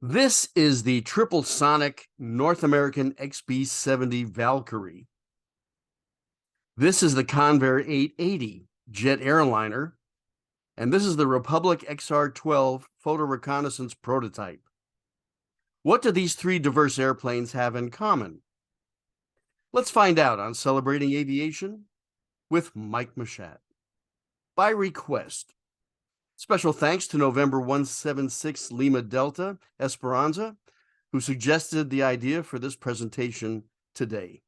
This is the triple sonic North American XB-70 Valkyrie. This is the Convair 880 jet airliner, and this is the Republic XR-12 photo reconnaissance prototype. What do these three diverse airplanes have in common? Let's find out on Celebrating Aviation with Mike Machat. By request. Special thanks to November 176 Lima Delta Esperanza, who suggested the idea for this presentation today.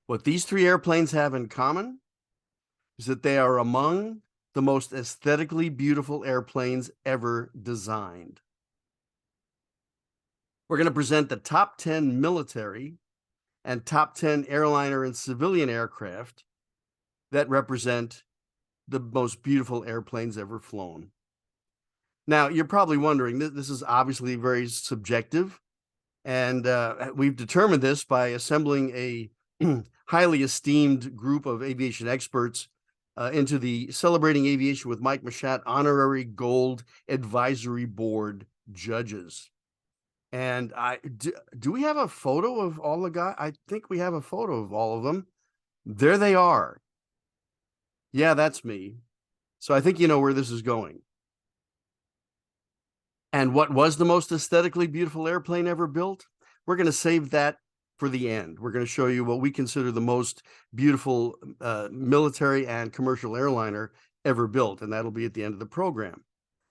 What these three airplanes have in common is that they are among the most aesthetically beautiful airplanes ever designed. We're going to present the top 10 military and top 10 airliner and civilian aircraft that represent the most beautiful airplanes ever flown. Now, you're probably wondering, this is obviously very subjective, and we've determined this by assembling a highly esteemed group of aviation experts into the Celebrating Aviation with Mike Machat Honorary Gold Advisory Board judges. And do we have a photo of all the guys? I think we have a photo of all of them. There they are. Yeah, that's me. So I think you know where this is going. And what was the most aesthetically beautiful airplane ever built? We're going to save that for the end. We're going to show you what we consider the most beautiful military and commercial airliner ever built, and that'll be at the end of the program.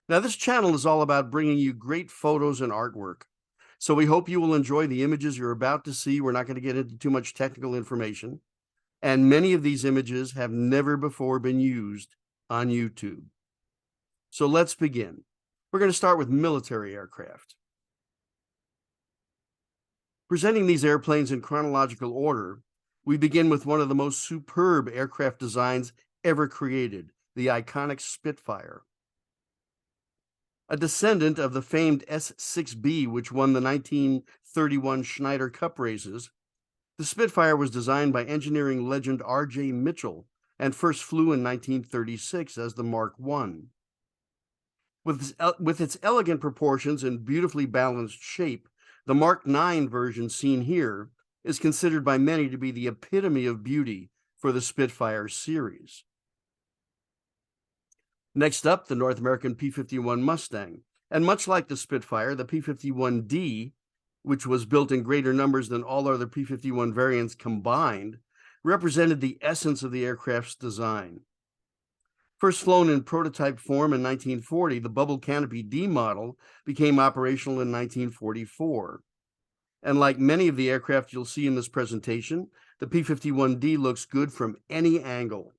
Now, this channel is all about bringing you great photos and artwork. So we hope you will enjoy the images you're about to see. We're not going to get into too much technical information. And many of these images have never before been used on YouTube. So let's begin. We're going to start with military aircraft. Presenting these airplanes in chronological order, we begin with one of the most superb aircraft designs ever created, the iconic Spitfire. A descendant of the famed S-6B, which won the 1931 Schneider Cup races, the Spitfire was designed by engineering legend R.J. Mitchell and first flew in 1936 as the Mark I. With its elegant proportions and beautifully balanced shape, the Mark IX version seen here is considered by many to be the epitome of beauty for the Spitfire series. Next up, the North American P-51 Mustang. And much like the Spitfire, the P-51D, which was built in greater numbers than all other P-51 variants combined, represented the essence of the aircraft's design. First flown in prototype form in 1940, the Bubble Canopy D model became operational in 1944. And like many of the aircraft you'll see in this presentation, the P-51D looks good from any angle.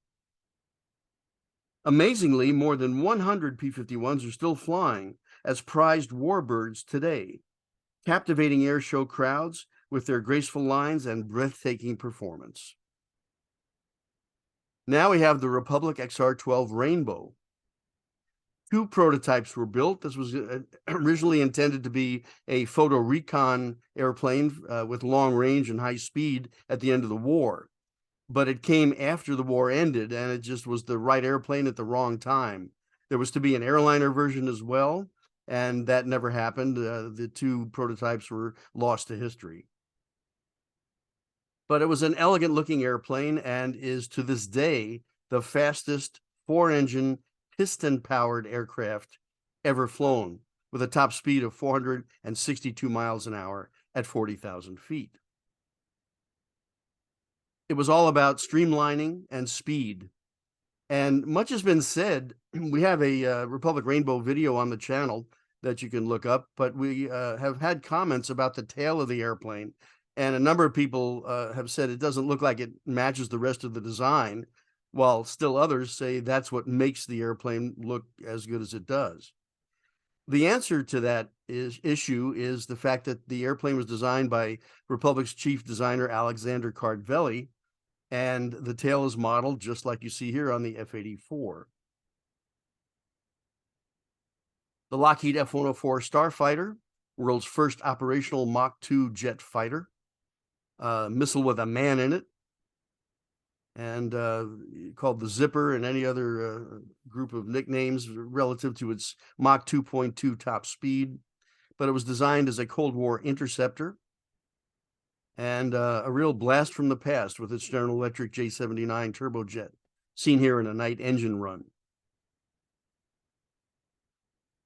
Amazingly, more than 100 P-51s are still flying as prized warbirds today, captivating air show crowds with their graceful lines and breathtaking performance. Now we have the Republic XR-12 Rainbow. Two prototypes were built. This was originally intended to be a photo recon airplane with long range and high speed at the end of the war. But it came after the war ended, and it just was the right airplane at the wrong time. There was to be an airliner version as well, and that never happened. The two prototypes were lost to history. But it was an elegant looking airplane and is to this day the fastest four-engine piston-powered aircraft ever flown, with a top speed of 462 miles an hour at 40,000 feet. It was all about streamlining and speed. And much has been said. We have a Republic Rainbow video on the channel that you can look up, but we have had comments about the tail of the airplane. And a number of people have said it doesn't look like it matches the rest of the design, while still others say that's what makes the airplane look as good as it does. The answer to that issue is the fact that the airplane was designed by Republic's chief designer, Alexander Cardvelli, and the tail is modeled just like you see here on the F-84. The Lockheed F104 Starfighter, world's first operational Mach 2 jet fighter, missile with a man in it. and called the Zipper, and any other group of nicknames relative to its Mach 2.2 top speed. But it was designed as a Cold War interceptor and a real blast from the past with its General Electric J79 turbojet, seen here in a night engine run.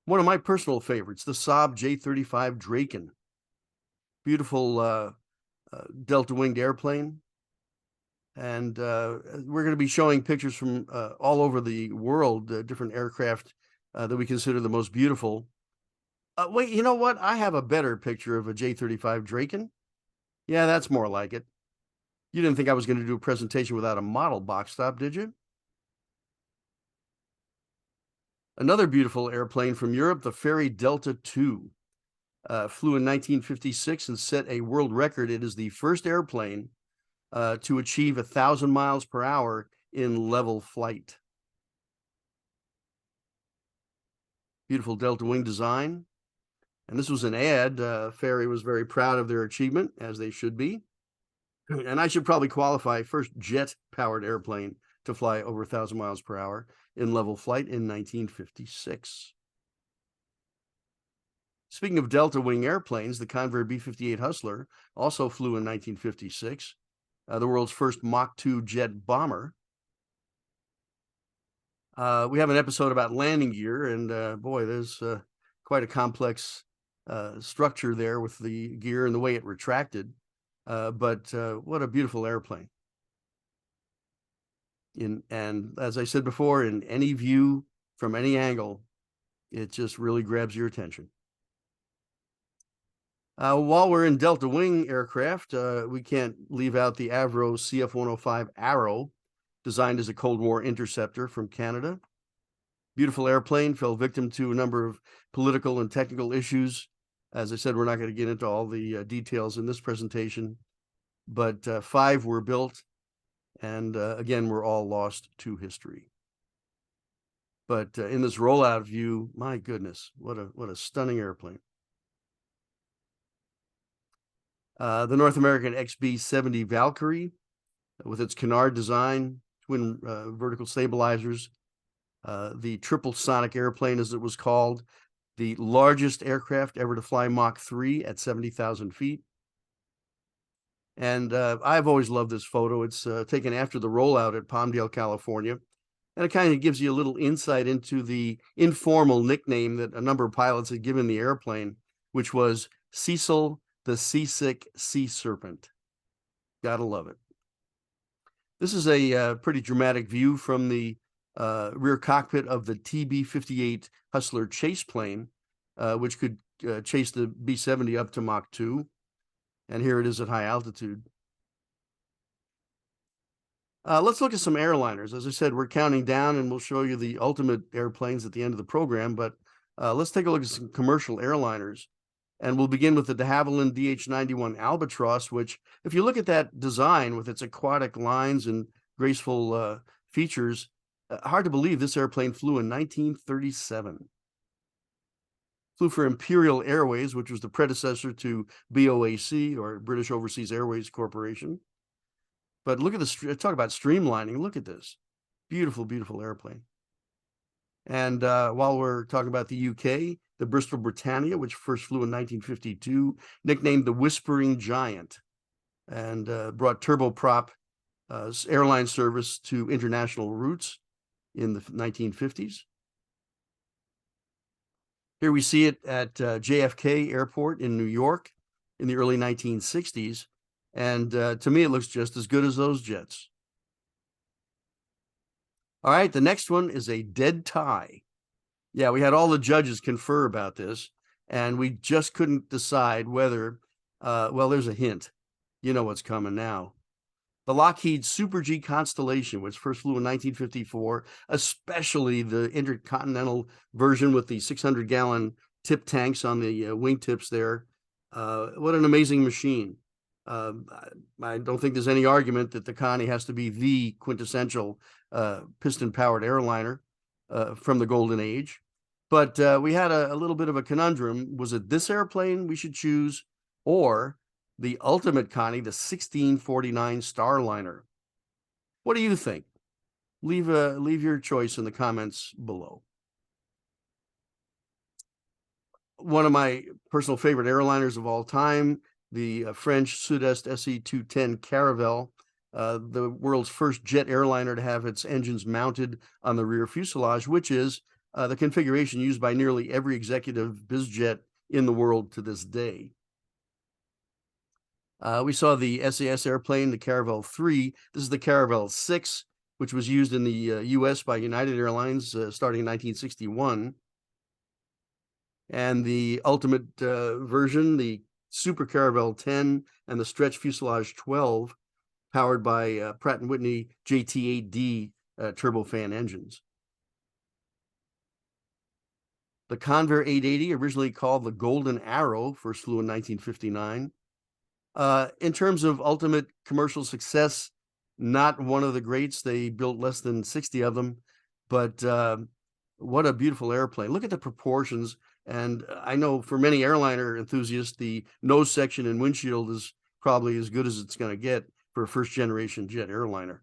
One of my personal favorites, the Saab J35 Draken. Beautiful delta-winged airplane. And we're going to be showing pictures from all over the world, different aircraft that we consider the most beautiful. Wait, you know what? I have a better picture of a J35 Draken. Yeah, that's more like it. You didn't think I was going to do a presentation without a model box stop, did you? Another beautiful airplane from Europe, the Ferry Delta II, flew in 1956 and set a world record. It is the first airplane to achieve 1,000 miles per hour in level flight. Beautiful delta wing design. And this was an ad. Ferry was very proud of their achievement, as they should be. And I should probably qualify, first jet-powered airplane to fly over 1,000 miles per hour in level flight in 1956. Speaking of delta wing airplanes, the Convair B58 Hustler also flew in 1956, the world's first Mach 2 jet bomber. We have an episode about landing gear, and boy, there's quite a complex structure there with the gear and the way it retracted. But what a beautiful airplane. And as I said before, in any view from any angle, it just really grabs your attention. While we're in delta wing aircraft, we can't leave out the Avro CF-105 Arrow, designed as a Cold War interceptor from Canada. Beautiful airplane, fell victim to a number of political and technical issues. As I said, we're not going to get into all the details in this presentation, but 5 were built, and again, we're all lost to history. But in this rollout view, my goodness, what a stunning airplane. The North American XB-70 Valkyrie, with its canard design, twin vertical stabilizers, the triple sonic airplane, as it was called, the largest aircraft ever to fly Mach 3 at 70,000 feet. And I've always loved this photo. It's taken after the rollout at Palmdale, California. And it kind of gives you a little insight into the informal nickname that a number of pilots had given the airplane, which was Cecil the Seasick Sea Serpent. Gotta love it. This is a pretty dramatic view from the rear cockpit of the B58 Hustler chase plane, which could chase the B-70 up to Mach 2. And here it is at high altitude. Let's look at some airliners. As I said, we're counting down, and we'll show you the ultimate airplanes at the end of the program, but let's take a look at some commercial airliners. And we'll begin with the de Havilland VH91Albatros, which, if you look at that design with its aquatic lines and graceful features, hard to believe this airplane flew in 1937. Flew for Imperial Airways, which was the predecessor to BOAC, or British Overseas Airways Corporation. But look at this, talk about streamlining. Look at this. Beautiful, beautiful airplane. And while we're talking about the UK, the Bristol Britannia, which first flew in 1952, nicknamed the Whispering Giant, and brought turboprop airline service to international routes in the 1950s. Here we see it at JFK Airport in New York in the early 1960s. And to me, it looks just as good as those jets. All right, the next one is a dead tie. Yeah, we had all the judges confer about this, and we just couldn't decide whether, well, there's a hint. You know what's coming now. The Lockheed Super G Constellation, which first flew in 1954, especially the intercontinental version with the 600-gallon tip tanks on the wingtips there. What an amazing machine. I don't think there's any argument that the Connie has to be the quintessential piston-powered airliner from the golden age. But we had a little bit of a conundrum. Was it this airplane we should choose, or the ultimate Connie, the 1649 Starliner? What do you think? Leave your choice in the comments below. One of my personal favorite airliners of all time, the French Sud-Est SE-210 Caravel, the world's first jet airliner to have its engines mounted on the rear fuselage, which is the configuration used by nearly every executive bizjet in the world to this day. We saw the SAS airplane, the Caravel III. This is the Caravel VI, which was used in the US by United Airlines starting in 1961. And the ultimate version, the Super Caravel 10 and the Stretch Fuselage 12, powered by Pratt & Whitney JT8D turbofan engines. The Convair 880, originally called the Golden Arrow, first flew in 1959. In terms of ultimate commercial success, not one of the greats. They built less than 60 of them, but what a beautiful airplane. Look at the proportions. And I know for many airliner enthusiasts, the nose section and windshield is probably as good as it's going to get for a first generation jet airliner.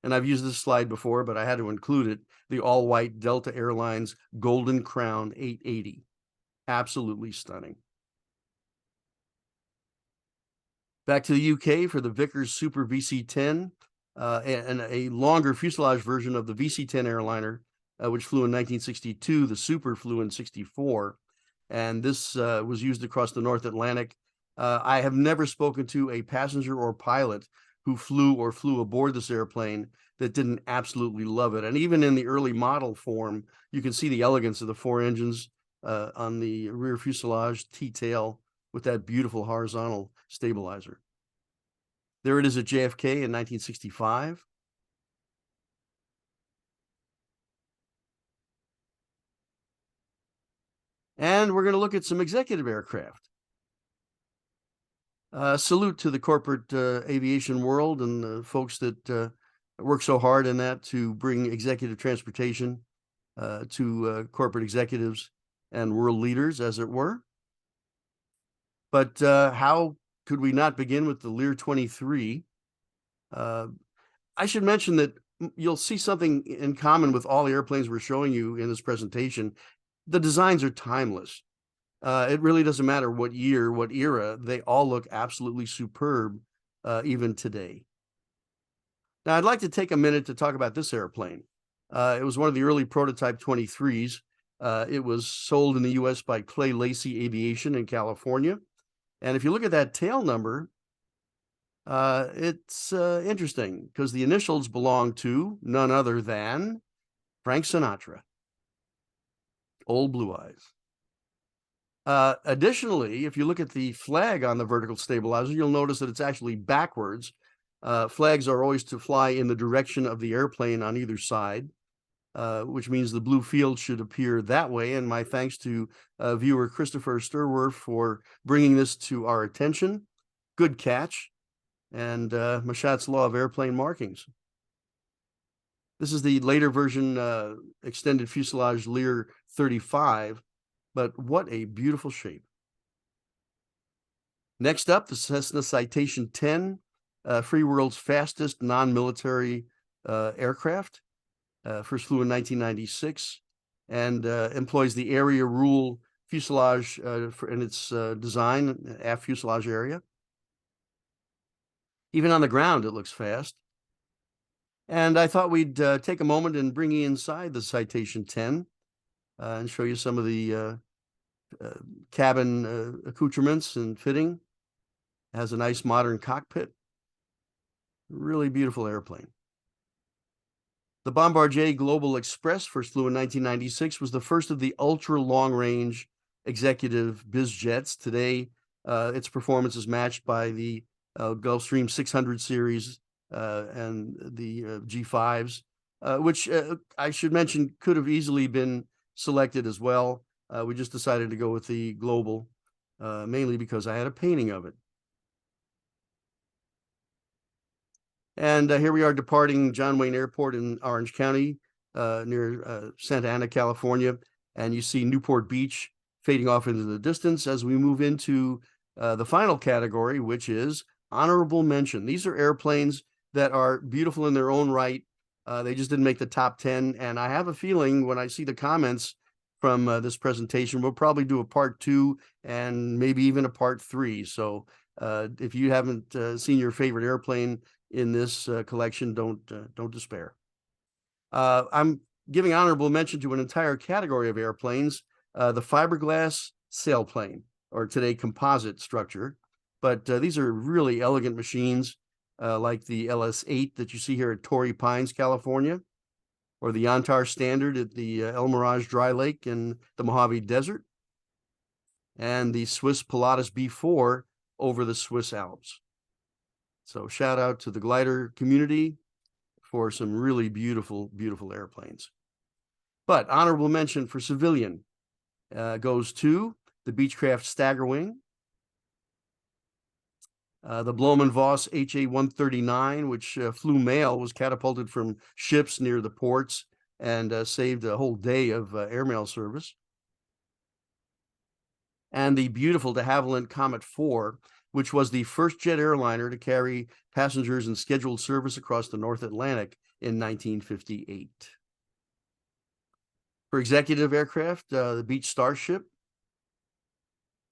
And I've used this slide before, but I had to include it. The all-white Delta Airlines Golden Crown 880. Absolutely stunning. Back to the UK for the Vickers Super VC-10 and a longer fuselage version of the VC-10 airliner, which flew in 1962. The Super flew in 64, and this was used across the North Atlantic. I have never spoken to a passenger or pilot who flew aboard this airplane that didn't absolutely love it. And even in the early model form, you can see the elegance of the four engines on the rear fuselage, T-tail, with that beautiful horizontal stabilizer. There it is at JFK in 1965. And we're going to look at some executive aircraft. Salute to the corporate aviation world and the folks that work so hard in that to bring executive transportation to corporate executives and world leaders, as it were. But how could we not begin with the Lear 23? I should mention that you'll see something in common with all the airplanes we're showing you in this presentation. The designs are timeless. It really doesn't matter what year, what era, they all look absolutely superb, even today. Now, I'd like to take a minute to talk about this airplane. It was one of the early prototype 23s. It was sold in the US by Clay Lacy Aviation in California. And if you look at that tail number, it's interesting because the initials belong to none other than Frank Sinatra. Old Blue Eyes. Additionally, if you look at the flag on the vertical stabilizer, you'll notice that it's actually backwards. Flags are always to fly in the direction of the airplane on either side, which means the blue field should appear that way. And my thanks to viewer Christopher Sturworth for bringing this to our attention. Good catch. And Machat's law of airplane markings. This is the later version extended fuselage Lear 35, but what a beautiful shape. Next up, the Cessna Citation 10, free world's fastest non-military aircraft. First flew in 1996 and employs the area rule fuselage in its design, aft fuselage area. Even on the ground, it looks fast. And I thought we'd take a moment and bring you inside the Citation 10 and show you some of the cabin accoutrements and fitting. It has a nice modern cockpit. Really beautiful airplane. The Bombardier Global Express, first flew in 1996, was the first of the ultra long-range executive biz jets. Today, its performance is matched by the Gulfstream 600 series and the G5s, which I should mention could have easily been selected as well. We just decided to go with the Global, mainly because I had a painting of it. And here we are departing John Wayne Airport in Orange County near Santa Ana, California. And you see Newport Beach fading off into the distance as we move into the final category, which is honorable mention. These are airplanes that are beautiful in their own right. They just didn't make the top 10. And I have a feeling when I see the comments from this presentation, we'll probably do a part 2 and maybe even a part 3. So if you haven't seen your favorite airplane in this collection, don't despair. I'm giving honorable mention to an entire category of airplanes, the fiberglass sailplane, or today composite structure. But these are really elegant machines, like the LS-8 that you see here at Torrey Pines, California, or the Yantar Standard at the El Mirage Dry Lake in the Mojave Desert, and the Swiss Pilatus B4 over the Swiss Alps. So shout out to the glider community for some really beautiful, beautiful airplanes. But honorable mention for civilian goes to the Beechcraft Staggerwing, the Blohm + Voss HA-139, which flew mail, was catapulted from ships near the ports and saved a whole day of airmail service. And the beautiful de Havilland Comet 4, which was the first jet airliner to carry passengers in scheduled service across the North Atlantic in 1958. For executive aircraft, the Beech Starship,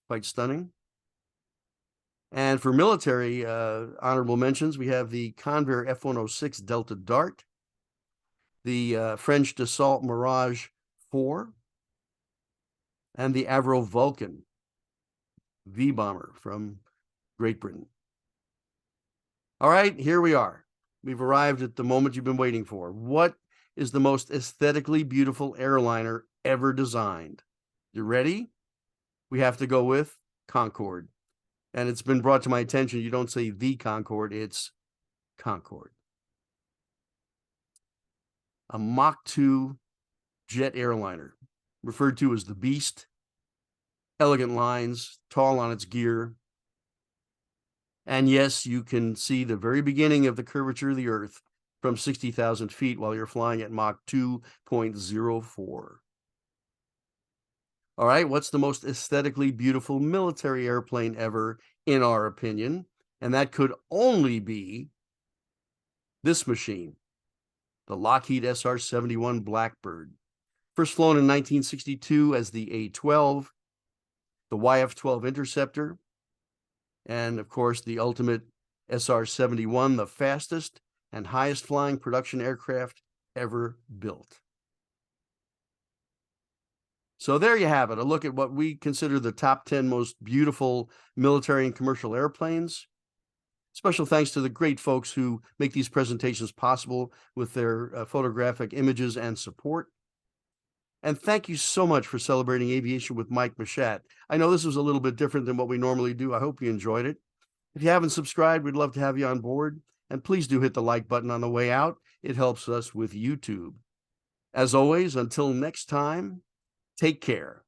quite stunning. And for military honorable mentions, we have the Convair F106 Delta Dart, the French Dassault Mirage 4, and the Avro Vulcan V-bomber from Great Britain. All right, here we are. We've arrived at the moment you've been waiting for. What is the most aesthetically beautiful airliner ever designed? You ready? We have to go with Concorde. And it's been brought to my attention, you don't say the Concorde, it's Concorde. A Mach 2 jet airliner, referred to as the Beast. Elegant lines, tall on its gear. And yes, you can see the very beginning of the curvature of the Earth from 60,000 feet while you're flying at Mach 2.04. All right, what's the most aesthetically beautiful military airplane ever, in our opinion? And that could only be this machine, the Lockheed SR-71 Blackbird. First flown in 1962 as the A-12, the YF-12 Interceptor, and of course the ultimate SR-71, the fastest and highest flying production aircraft ever built. So there you have it, a look at what we consider the top 10 most beautiful military and commercial airplanes. Special thanks to the great folks who make these presentations possible with their photographic images and support. And thank you so much for celebrating aviation with Mike Machat. I know this was a little bit different than what we normally do. I hope you enjoyed it. If you haven't subscribed, we'd love to have you on board. And please do hit the like button on the way out. It helps us with YouTube. As always, until next time, take care.